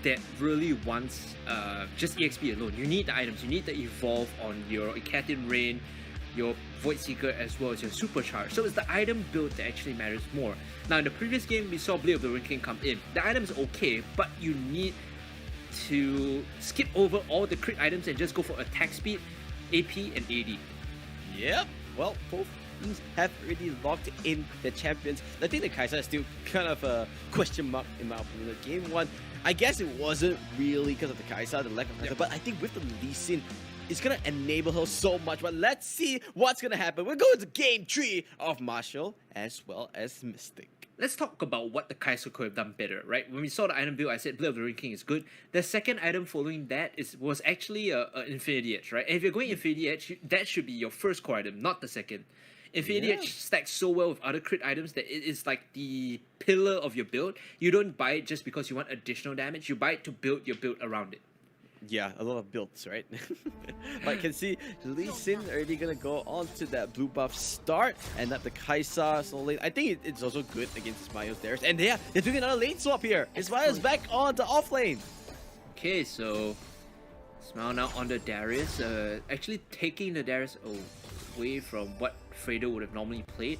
that really wants just EXP alone. You need the items, you need the evolve on your Ikatin Rain, your Void Seeker, as well as your Supercharge. So it's the item build that actually matters more. Now in the previous game, we saw Blade of the Ruined King come in. The item's okay, but you need to skip over all the crit items and just go for attack speed, AP, and AD. Yep. Well, both teams have already locked in the champions. I think the Kai'Sa is still kind of a question mark in my opinion. Game 1, I guess it wasn't really because of the Kai'Sa, the lack of Kai'Sa, but I think with the Lee Sin, it's gonna enable her so much. But let's see what's gonna happen. We're going to game 3 of Martial as well as Mystic. Let's talk about what the Kai'Sa could have done better, right? When we saw the item build, I said Blade of the Ruined King is good. The second item following that was actually a Infinity Edge, right? And if you're going Infinity Edge, that should be your first core item, not the second. Infinity Edge stacks so well with other crit items that it is like the pillar of your build. You don't buy it just because you want additional damage. You buy it to build your build around it. Yeah, a lot of builds, right? But you can see Lee Sin already gonna go on to that blue buff start, and that the Kai'Sa solo lane. I think it's also good against ISMAIL's Darius. And they're doing another lane swap here. ISMAIL's back on the off lane. Okay, so ISMAIL now on the Darius. Actually taking the Darius away from what FREDO would have normally played.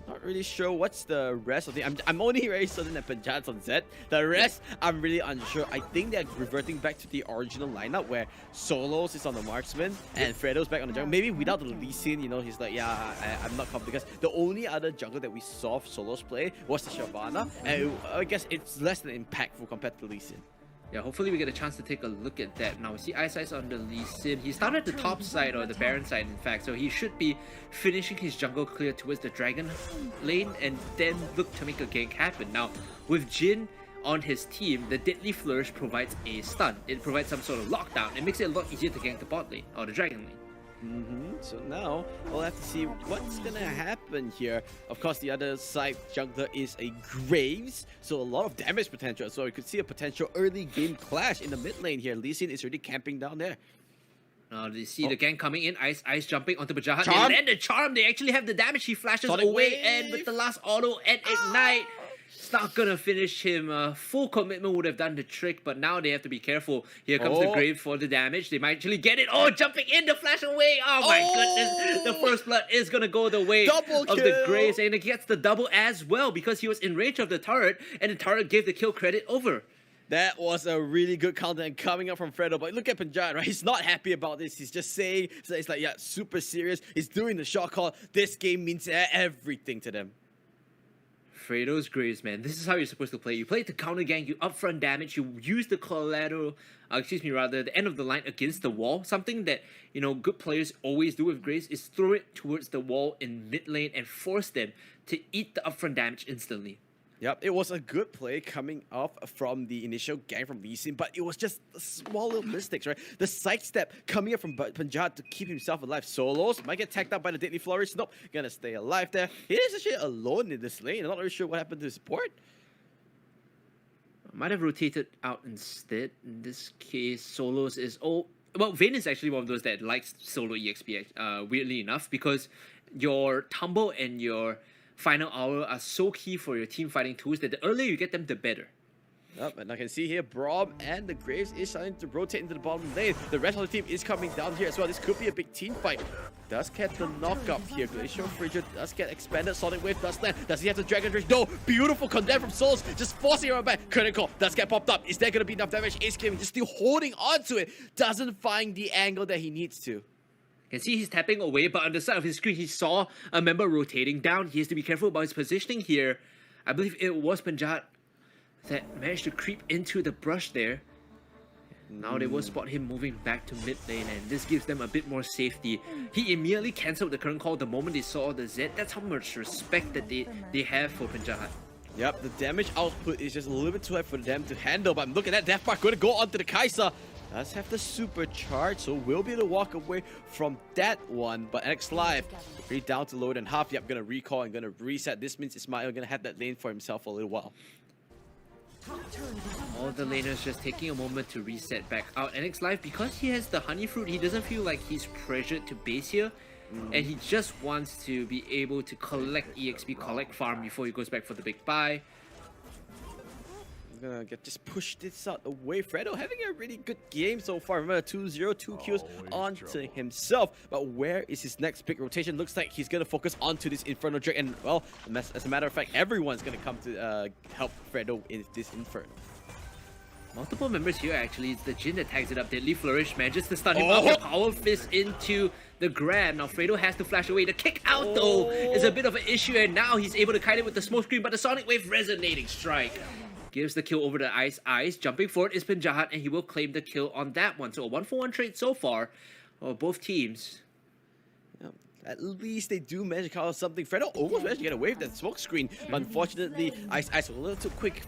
Not really sure what's the rest of the... I'm only very certain that PENJAHAT's on Z. The rest, I'm really unsure. I think they're reverting back to the original lineup where SOLOZ is on the marksman and FREDO's back on the jungle. Maybe without the Lee Sin, you know, he's like, yeah, I'm not confident. Because the only other jungle that we saw SOLOZ play was the Shyvana. And I guess it's less than impactful compared to Lee Sin. Yeah, hopefully we get a chance to take a look at that. Now we see ICEICE on the Lee Sin. He started the top side, or the Baron side in fact, so he should be finishing his jungle clear towards the Dragon lane and then look to make a gank happen. Now with Jhin on his team, the Deadly Flourish provides a stun. It provides some sort of lockdown. It makes it a lot easier to gank the bot lane, or the Dragon lane. So now we'll have to see what's gonna happen here. Of course, the other side jungler is a Graves, so a lot of damage potential. So we could see a potential early game clash in the mid lane here. Lee Sin is already camping down there. Now they see the gang coming in. ICEICE jumping onto PENJAHAT. Charm. They land the charm. They actually have the damage. He flashes away, and with the last auto and ignite, it's not gonna finish him. Full commitment would have done the trick, but now they have to be careful. Here comes the Grave for the damage. They might actually get it. Oh, jumping in, the flash away. Oh my goodness. The first blood is gonna go the way of the Graves, and it gets the double as well because he was in range of the turret, and the turret gave the kill credit over. That was a really good counter and coming up from FREDO, but look at PENJAHAT, right? He's not happy about this. He's just saying, so it's like, yeah, super serious. He's doing the shot call. This game means everything to them. FREDO's Graves, man. This is how you're supposed to play. You play the counter gank, you upfront damage, you use the collateral, the end of the line against the wall. Something that, you know, good players always do with Graves is throw it towards the wall in mid lane and force them to eat the upfront damage instantly. Yep, it was a good play coming off from the initial gank from Lee Sin, but it was just small little mistakes, right? The sidestep coming up from PENJAHAT to keep himself alive. SOLOZ might get tagged out by the Deadly Flourish. Nope, gonna stay alive there. He is actually alone in this lane. I'm not really sure what happened to his support. Might have rotated out instead. In this case, SOLOZ is... well, Vayne is actually one of those that likes solo EXP, weirdly enough, because your Tumble and your Final Hour are so key for your team fighting tools that the earlier you get them, the better. Yep, and I can see here Braum and the Graves is starting to rotate into the bottom lane. The rest of the team is coming down here as well. This could be a big team fight. Does get the knockup here. Glacial Frigid does get expanded. Sonic Wave does land. Does he have the Dragon Rage? No! Beautiful condemn from SOLOZ. Just forcing her back. Critical does get popped up. Is there going to be enough damage? Ace King just still holding on to it. Doesn't find the angle that he needs to. You can see he's tapping away, but on the side of his screen, he saw a member rotating down. He has to be careful about his positioning here. I believe it was PENJAHAT that managed to creep into the brush there. Now they will spot him moving back to mid lane, and this gives them a bit more safety. He immediately cancelled the current call the moment they saw the Z. That's how much respect that they have for PENJAHAT. Yep, the damage output is just a little bit too high for them to handle, but look at that Death Mark going to go onto the Kai'Sa. Does have the supercharge, so we'll be able to walk away from that one. But NX Live, pretty down to lower than half. Yep, gonna recall and gonna reset. This means ISMAIL gonna have that lane for himself for a little while. All the laners just taking a moment to reset back out. NX Live, because he has the Honey Fruit, he doesn't feel like he's pressured to base here. And he just wants to be able to collect EXP, collect farm before he goes back for the big buy. gonna just push this out away. Fredo having a really good game so far. Remember, 2-0, 2 kills onto himself. But where is his next big rotation? Looks like he's gonna focus onto this Inferno Drake. And well, as a matter of fact, everyone's gonna come to help Fredo in this Inferno. Multiple members here actually. It's the Jin that tags it up. Deadly Flourish manages to stun him up. The Power Fist into the grab. Now Fredo has to flash away. The kick out though is a bit of an issue, and now he's able to kite it with the smoke screen, but the Sonic Wave resonating strike gives the kill over to ICEICE. Jumping forward is PENJAHAT, and he will claim the kill on that one. So a 1-for-1 trade so far. Both teams. At least they do manage to counter something. Fredo almost managed to get away with that smoke screen, but unfortunately, ICEICE was a little too quick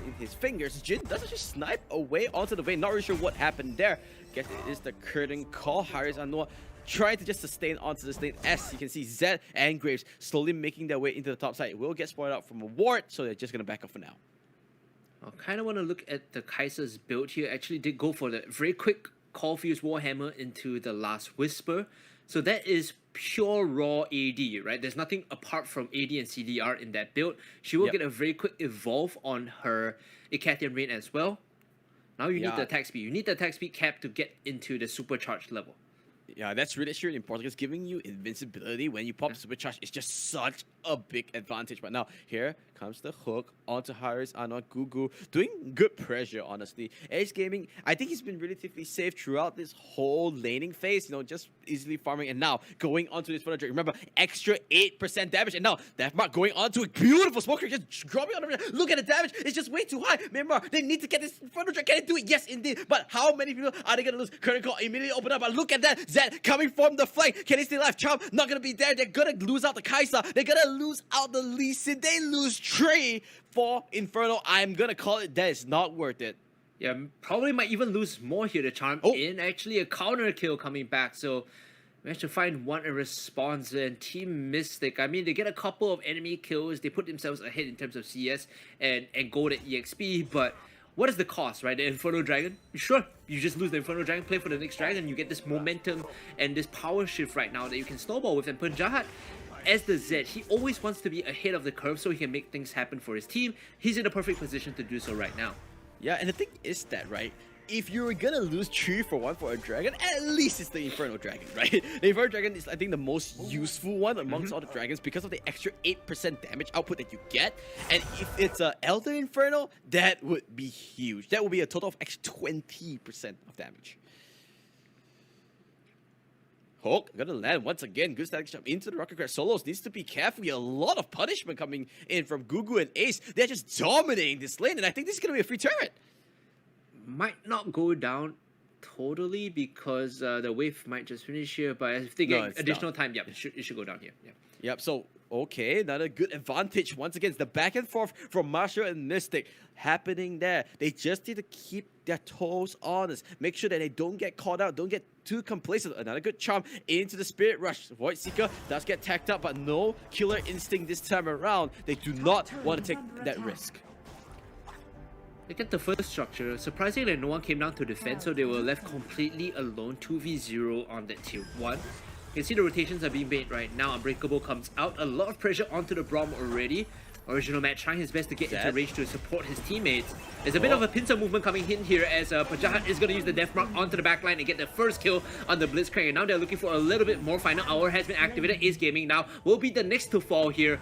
in his fingers. Jin doesn't just snipe away onto the vein. Not really sure what happened there. Guess it is the curtain call. Haris ANUAR trying to just sustain onto this lane. As you can see, Zed and Graves slowly making their way into the top side. It will get spoiled out from a ward, so they're just gonna back off for now. I kind of want to look at the Kaiser's build here. Actually did go for the very quick Call Fuse Warhammer into the Last Whisper. So that is pure raw AD, right? There's nothing apart from AD and CDR in that build. She will get a very quick evolve on her Icathian Rain as well. Now you need the attack speed. You need the attack speed cap to get into the supercharged level. Yeah, that's really important because giving you invincibility when you pop supercharge is just such a big advantage. But now here comes the hook onto Haris ANUAR. GUGU doing good pressure, honestly. Ace Gaming, I think he's been relatively safe throughout this whole laning phase, you know, just easily farming. And now going onto this Inferno Drake. Remember, extra 8% damage. And now Deathmark going onto a beautiful smoke just dropping on the Look at the damage. It's just way too high. Myanmar, they need to get this Inferno Drake. Can they do it? Yes, indeed. But how many people are they going to lose? Current call immediately open up. But look at that. Zed coming from the flank. Can they stay alive? Charm not going to be there. They're going to lose out the Kai'Sa. They're going to lose out the Lee Sin. They lose Trey for Inferno. I'm going to call it that. It's not worth it. Yeah, probably might even lose more here. The Charm in. Actually, a counter kill coming back. So, managed to find one a response. And Team Mystic, I mean, they get a couple of enemy kills. They put themselves ahead in terms of CS and gold at EXP. But what is the cost, right? The Inferno Dragon? Sure, you just lose the Inferno Dragon, play for the next dragon. You get this momentum and this power shift right now that you can snowball with. And PENJAHAT, as the Zed, he always wants to be ahead of the curve so he can make things happen for his team. He's in a perfect position to do so right now. Yeah, and the thing is that, right, if you're gonna lose 3-for-1 for a dragon, at least it's the Inferno Dragon, right? The Inferno Dragon is, I think, the most useful one amongst all the dragons because of the extra 8% damage output that you get. And if it's an Elder Inferno, that would be huge. That would be a total of extra 20% of damage. Hulk gonna land once again. Good static jump into the rocket crash. SOLOZ needs to be careful. A lot of punishment coming in from GUGU and Ace. They're just dominating this lane, and I think this is gonna be a free turret. Might not go down totally because the wave might just finish here, but if they get additional time, it should go down here. Yep, so okay, another good advantage. Once again, it's the back and forth from Marshall and Mystic happening there. They just need to keep their toes honest. Make sure that they don't get caught out, don't get too complacent. Another good charm into the Spirit Rush. Void Seeker does get tacked up, but no Killer Instinct this time around. They do not want to take that risk. They get the first structure. Surprisingly, no one came down to defend, so they were left completely alone, 2v0 on that tier 1. You can see the rotations are being made right now. Unbreakable comes out. A lot of pressure onto the Braum already. Original Matt trying his best to get into range to support his teammates. There's a bit of a pincer movement coming in here as PENJAHAT is going to use the Death Mark onto the backline and get the first kill on the Blitzcrank. And now they're looking for a little bit more. Final Hour has been activated. Ace Gaming now will be the next to fall here.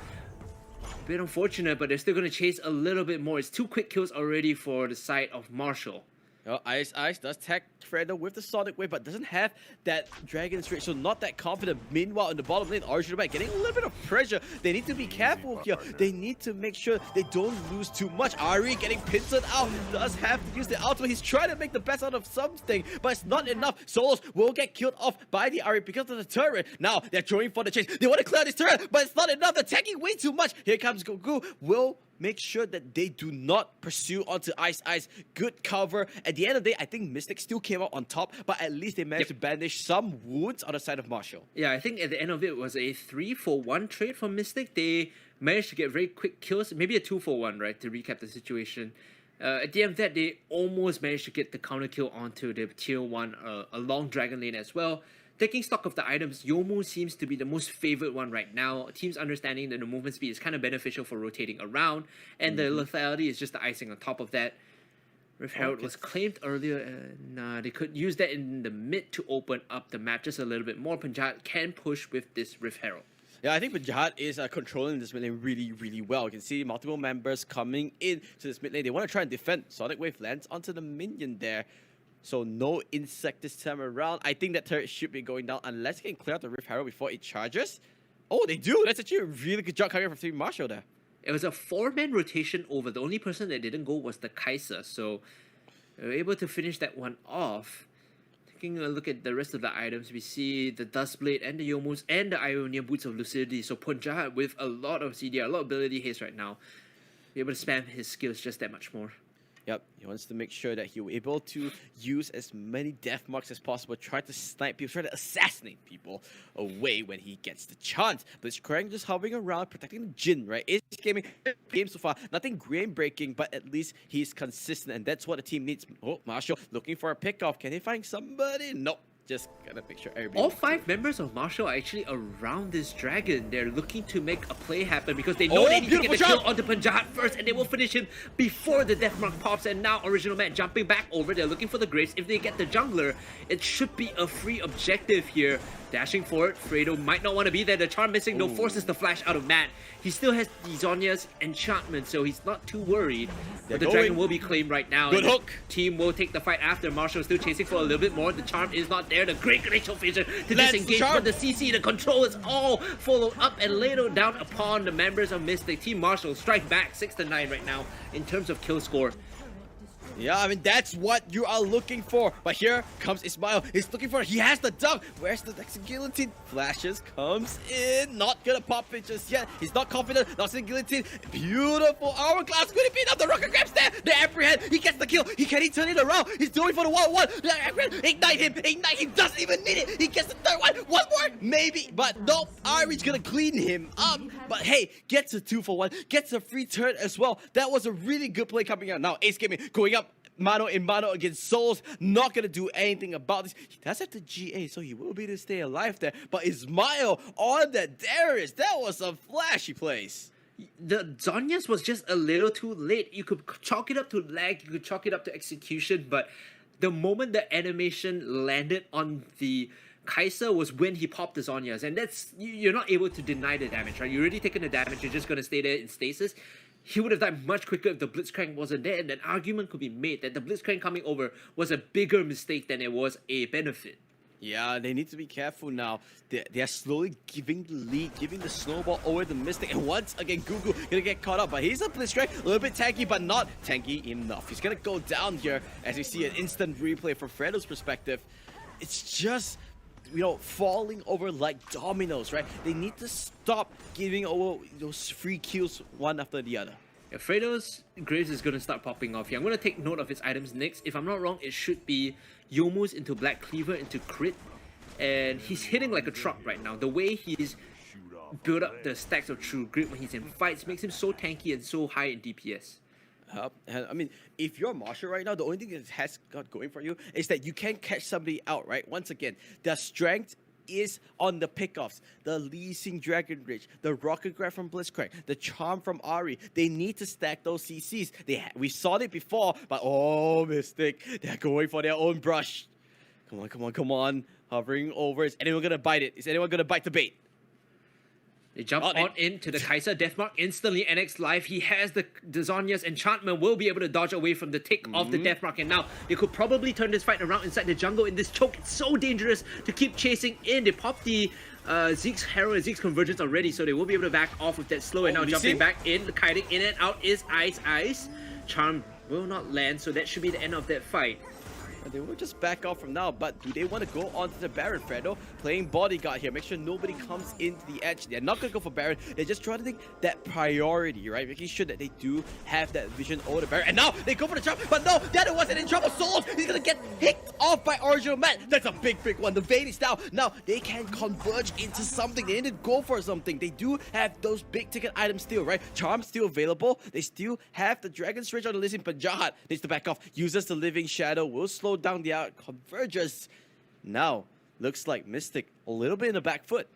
A bit unfortunate, but they're still going to chase a little bit more. It's 2 quick kills already for the side of Marshall. ICEICE does tag Fredo with the Sonic Wave, but doesn't have that Dragon Straight, so not that confident. Meanwhile, in the bottom lane, Original getting a little bit of pressure. They need to be careful here. They need to make sure they don't lose too much. Ari getting pincered out, does have to use the ultimate. He's trying to make the best out of something, but it's not enough. SOLOZ will get killed off by the Ari because of the turret. Now, they're going for the chase. They want to clear this turret, but it's not enough. They're tagging way too much. Here comes GUGU. Will make sure that they do not pursue onto ICEICE. Good cover. At the end of the day, I think Mystic still came out on top, but at least they managed to bandage some wounds on the side of Marshall. Yeah, I think at the end of it was a 3-for-1 trade from Mystic. They managed to get very quick kills, maybe a 2-for-1, right, to recap the situation. At the end of that, they almost managed to get the counter kill onto the tier 1, a long dragon lane as well. taking stock of the items, Yomu seems to be the most favored one right now. Teams understanding that the movement speed is kind of beneficial for rotating around, and the lethality is just the icing on top of that. Rift Herald was claimed earlier. Nah, they could use that in the mid to open up the map just a little bit more. Penjahat can push with this Rift Herald. Yeah, I think PENJAHAT is controlling this mid lane really, really well. You can see multiple members coming in to this mid lane. They want to try and defend. Sonic Wave lands onto the minion there. So no insect this time around. I think that turret should be going down unless they can clear out the Rift Herald before it charges. Oh, they do. That's actually a really good job coming from Team Marshall there. It was a 4-man rotation over. The only person that didn't go was the Kaiser. So they were able to finish that one off. Taking a look at the rest of the items, we see the Dustblade and the Yomus and the Ionian Boots of Lucidity. So PENJAHAT with a lot of CDR, a lot of ability haste right now, be able to spam his skills just that much more. Yep, he wants to make sure that he'll be able to use as many death marks as possible, try to snipe people, try to assassinate people away when he gets the chance. Blitzcrank just hovering around, protecting the Jin, right? It's game so far, nothing game breaking, but at least he's consistent, and that's what the team needs. Oh, Marshall looking for a pickoff. Can he find somebody? Nope. Just gotta make sure everybody... All 5 members of Marshall are actually around this dragon. They're looking to make a play happen because they know they need to get the kill onto PENJAHAT first, and they will finish him before the deathmark pops. And now Original Man jumping back over. They're looking for the Graves. If they get the jungler, it should be a free objective here. Dashing forward, Fredo might not want to be there. The charm missing, no, forces the flash out of Matt. He still has the Zhonya's enchantment, so he's not too worried. But the dragon will be claimed right now. Good hook. Team will take the fight after. Marshall is still chasing for a little bit more. The charm is not there. The great glacial fissure to disengage, but the CC, the control is all followed up and laid down upon the members of Mystic. Team Marshall strike back 6-9 right now in terms of kill score. Yeah, I mean, that's what you are looking for. But here comes ISMAIL. He's looking for it. He has the dunk. Where's the next guillotine? Flashes, comes in. Not gonna pop it just yet. He's not confident. Lost in guillotine. Beautiful hourglass. Could it be enough? The rocket grabs there. The apprehend. He gets the kill. Can he turn it around? He's doing for the 1-1. The apprehend. Ignite him. Ignite him. Doesn't even need it. He gets the third one. One more. Maybe. But nope. Ari's gonna clean him up. But hey, gets a 2-for-1. Gets a free turn as well. That was a really good play coming out. Now, Ace Gaming going up. Mano in mano against SOLOZ, not gonna do anything about this. He does have the GA, so he will be able to stay alive there. But ISMAIL on the Darius, that was a flashy place. The Zhonya's was just a little too late. You could chalk it up to lag, you could chalk it up to execution, but the moment the animation landed on the Kaiser was when he popped the Zhonya's, and that's, you're not able to deny the damage, right? You're already taking the damage, you're just gonna stay there in stasis. He would have died much quicker if the Blitzcrank wasn't there, and an argument could be made that the Blitzcrank coming over was a bigger mistake than it was a benefit. Yeah, they need to be careful now. They're slowly giving the lead, giving the snowball over the Mystic, and once again, GUGU gonna get caught up, but he's a Blitzcrank, a little bit tanky, but not tanky enough. He's gonna go down here as we see an instant replay from Fredo's perspective. It's just, you know, falling over like dominoes, right? They need to stop giving over those free kills one after the other. Yeah, Fredo's Graves is going to start popping off here. I'm going to take note of his items next. If I'm not wrong, it should be Yomu's into Black Cleaver into crit. And he's hitting like a truck right now. The way he's built up the stacks of True Grit when he's in fights makes him so tanky and so high in DPS. I mean, if you're Marshall right now, the only thing that has got going for you is that you can catch somebody out, right? Once again, their strength is on the pickoffs. The Lee Sin Dragon Rage, the Rocket Grab from Blitzcrank, the Charm from Ari. They need to stack those CCs. We saw it before, but oh, Mystic. They're going for their own brush. Come on, come on, come on. Hovering over. Is anyone going to bite it? Is anyone going to bite the bait? They jump on into the Kaiser. Deathmark instantly NX live. He has the Zhonya's enchantment. Will be able to dodge away from the tick of the Deathmark. And now they could probably turn this fight around inside the jungle. In this choke, it's so dangerous to keep chasing in. They pop the Zeke's Herald and Zeke's Convergence already, so they will be able to back off with that slow. And now jumping back in, kiting in and out is ICEICE. Charm will not land, so that should be the end of that fight. They will just back off from now, but do they want to go onto the Baron? Fredo playing bodyguard here. Make sure nobody comes into the edge. They're not going to go for Baron. They're just trying to take that priority, right? Making sure that they do have that vision over the Baron. And now they go for the jump, but no, that wasn't in trouble. SOLOZ, he's going to get picked off by Original Man. That's a big, big one. The Vayne is down. Now they can converge into something. They need to go for something. They do have those big ticket items still, right? Charm still available. They still have the Dragon's Rage on the list. In PENJAHAT needs to back off. Uses the Living Shadow. Will slow down the convergence. Now, looks like Mystic a little bit in the back foot.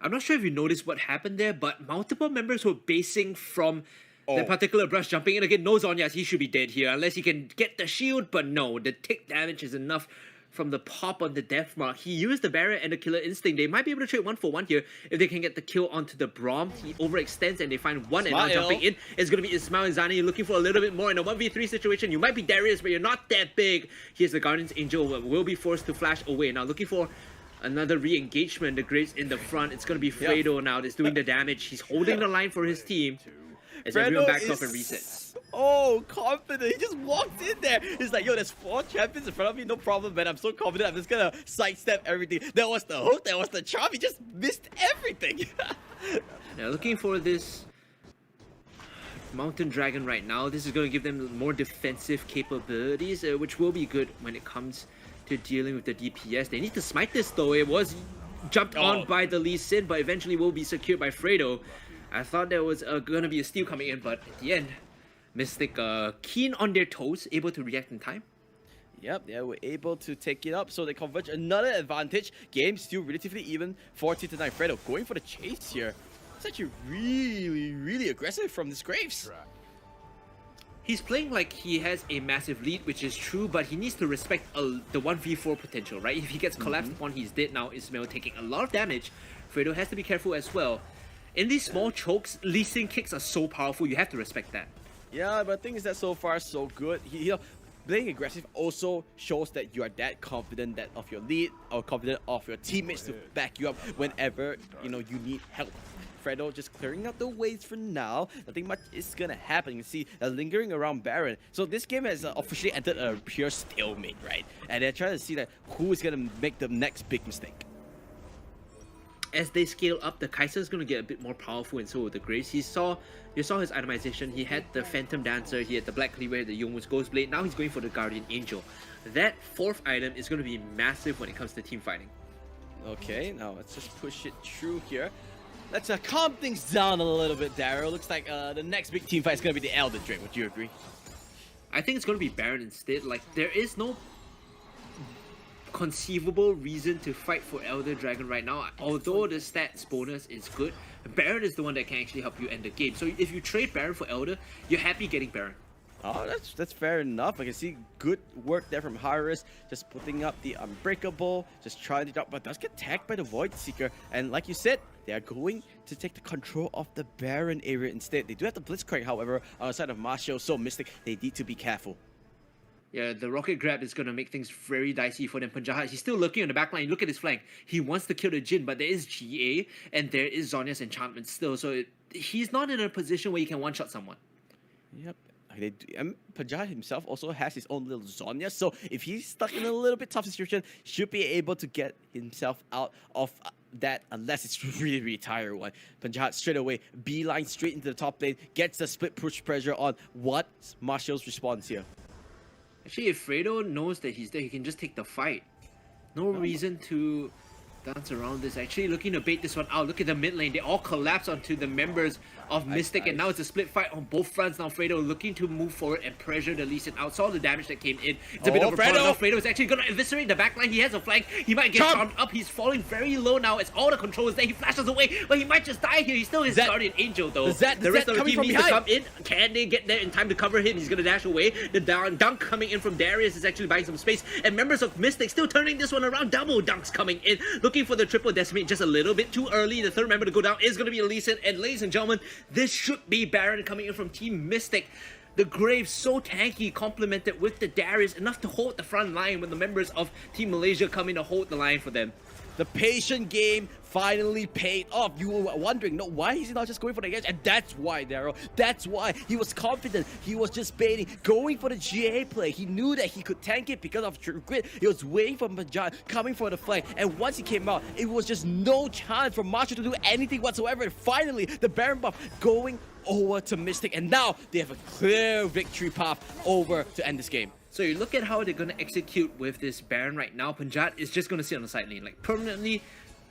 I'm not sure if you noticed what happened there, but multiple members were basing from that particular brush jumping in. Again, no Zonyas, he should be dead here unless he can get the shield, but no, the tick damage is enough from the pop on the death mark. He used the barrier and the killer instinct. They might be able to trade 1-for-1 here if they can get the kill onto the Braum. He overextends and they find one, and now jumping in is going to be ISMAIL and IZZANI looking for a little bit more in a 1v3 situation. You might be Darius, but you're not that big. Here's the Guardian's Angel, will be forced to flash away. Now looking for another re-engagement. The Graves in the front. It's going to be Fredo now that's doing the damage. He's holding the line for his team as everyone backs off and resets. Confident. He just walked in there. He's like, yo, there's 4 champions in front of me. No problem, man. I'm so confident. I'm just going to sidestep everything. That was the hook. That was the charm. He just missed everything. Now looking for this Mountain Dragon right now. This is going to give them more defensive capabilities, which will be good when it comes to dealing with the DPS. They need to smite this though. It was jumped on by the Lee Sin, but eventually will be secured by Fredo. I thought there was going to be a steal coming in, but at the end, Mystic keen on their toes, able to react in time. Yep, they were able to take it up, so they converge another advantage. Game still relatively even, 14-9. Fredo going for the chase here. It's actually really aggressive from this Graves. He's playing like he has a massive lead, which is true, but he needs to respect the 1v4 potential, right? If he gets collapsed upon, he's dead now. ISMAIL taking a lot of damage. Fredo has to be careful as well. In these small chokes, Lee Sin kicks are so powerful, you have to respect that. Yeah, but the thing is that so far so good. Playing aggressive also shows that you are that confident that of your lead or confident of your teammates to back you up whenever you need help. Fredo just clearing out the ways for now. Nothing much is gonna happen. You can see they're lingering around Baron. So this game has officially entered a pure stalemate, right? And they're trying to see that who is gonna make the next big mistake. As they scale up, the Kaiser is going to get a bit more powerful, and so will the Graves. You saw his itemization. He had the Phantom Dancer, he had the Black Cleaver, the Youngwoo's Ghost Blade. Now he's going for the Guardian Angel. That 4th item is going to be massive when it comes to team fighting. Okay, now let's just push it through here. Let's calm things down a little bit, Daryl. Looks like the next big team fight is going to be the Elder Drake. Would you agree? I think it's going to be Baron instead. Like, there is no conceivable reason to fight for Elder Dragon right now. Although the stats bonus is good, Baron is the one that can actually help you end the game. So if you trade Baron for Elder, you're happy getting Baron. Oh, that's fair enough. I can see good work there from Harris, just putting up the Unbreakable, just trying it out, but does get tagged by the Void Seeker. And like you said, they are going to take the control of the Baron area instead. They do have the Blitzcrank, however, on the side of Marshall, so Mystic, they need to be careful. Yeah, the rocket grab is going to make things very dicey for them. PENJAHAT, he's still lurking on the backline. Look at his flank. He wants to kill the Jhin, but there is GA, and there is Zonya's enchantment still. So he's not in a position where he can one-shot someone. Yep. PENJAHAT himself also has his own little Zonya, so if he's stuck in a little bit tough situation, should be able to get himself out of that, unless it's really tired one. PENJAHAT straight away, beeline straight into the top lane, gets the split push pressure on. What's Marshall's response here? Actually, if Fredo knows that he's there, he can just take the fight. No reason to dance around this. Actually looking to bait this one out. Look at the mid lane. They all collapse onto the members of Mystic, and now it's a split fight on both fronts. Now Fredo looking to move forward and pressure the Lee Sin out. Saw the damage that came in. It's a bit overpowered. Now Fredo is actually going to eviscerate the backline. He has a flank. He might get charmed up. He's falling very low now. It's all the controls there. He flashes away, but he might just die here. He's still his Guardian Angel though. The rest of the team needs to come in. Can they get there in time to cover him? He's going to dash away. The dunk coming in from Darius is actually buying some space, and members of Mystic still turning this one around. Double dunks coming in, looking for the triple decimate just a little bit too early. The third member to go down is going to be Lee Sin, and ladies and gentlemen, this should be Baron coming in from Team Mystic. The Graves so tanky, complemented with the Darius, enough to hold the front line when the members of Team Malaysia come in to hold the line for them. The patient game finally paid off. You were wondering, no, why is he not just going for the edge? And that's why, Daryl. That's why he was confident. He was just baiting, going for the GA play. He knew that he could tank it because of True Grit. He was waiting for PENJAHAT coming for the flank. And once he came out, it was just no chance for Marshall to do anything whatsoever. And finally, the Baron buff going over to Mystic. And now they have a clear victory path over to end this game. So you look at how they're going to execute with this Baron right now. PENJAHAT is just going to sit on the side lane, like permanently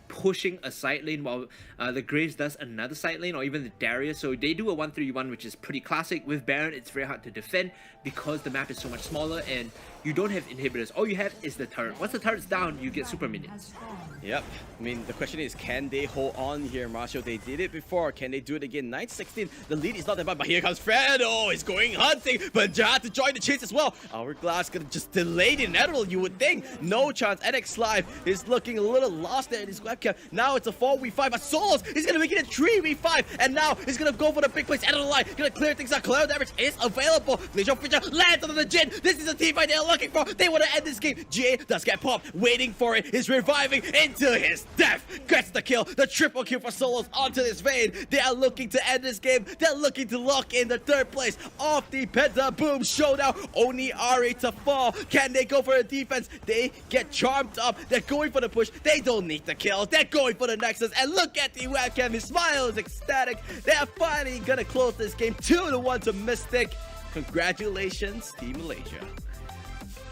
pushing a side lane while the Graves does another side lane, or even the Darius. So they do a 1-3-1, which is pretty classic. With Baron, it's very hard to defend because the map is so much smaller and you don't have inhibitors. All you have is the turret. Once the turret's down, you get super minions. Yep. I mean, the question is, can they hold on here, Marshall? They did it before. Can they do it again? 9-16. The lead is not that bad, but here comes Fredo. He's going hunting. PENJAHAT to join the chase as well. Hourglass gonna just delay the inevitable, you would think. No chance. NX Live is looking a little lost there in his webcam. Now it's a 4v5, but SOLOZ is gonna make it a 3v5, and now he's gonna go for the big plays end of the line. Gonna clear things out. Clear damage is available. Glacial Fisher lands on the Jin. This is the team fight they're looking for. They want to end this game. GA does get popped. Waiting for it. He's reviving into his death. Gets the kill. The triple kill for SOLOZ onto this vein. They are looking to end this game. They're looking to lock in the third place of the Pentaboom Showdown. Only Ari to fall. Can they go for the defense? They get charmed up. They're going for the push. They don't need the kill. They're going for the Nexus. And look at the webcam. His smile is ecstatic. They're finally gonna close this game 2-1 to Mystic. Congratulations, Team Malaysia.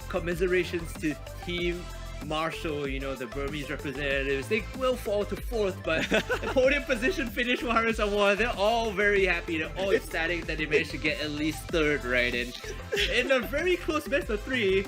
Commiserations to Team Marshall, you know, the Burmese representatives. They will fall to 4th, but the podium position finish winners award, they're all very happy. They're all ecstatic that they managed to get at least 3rd, right? And in a very close best of 3,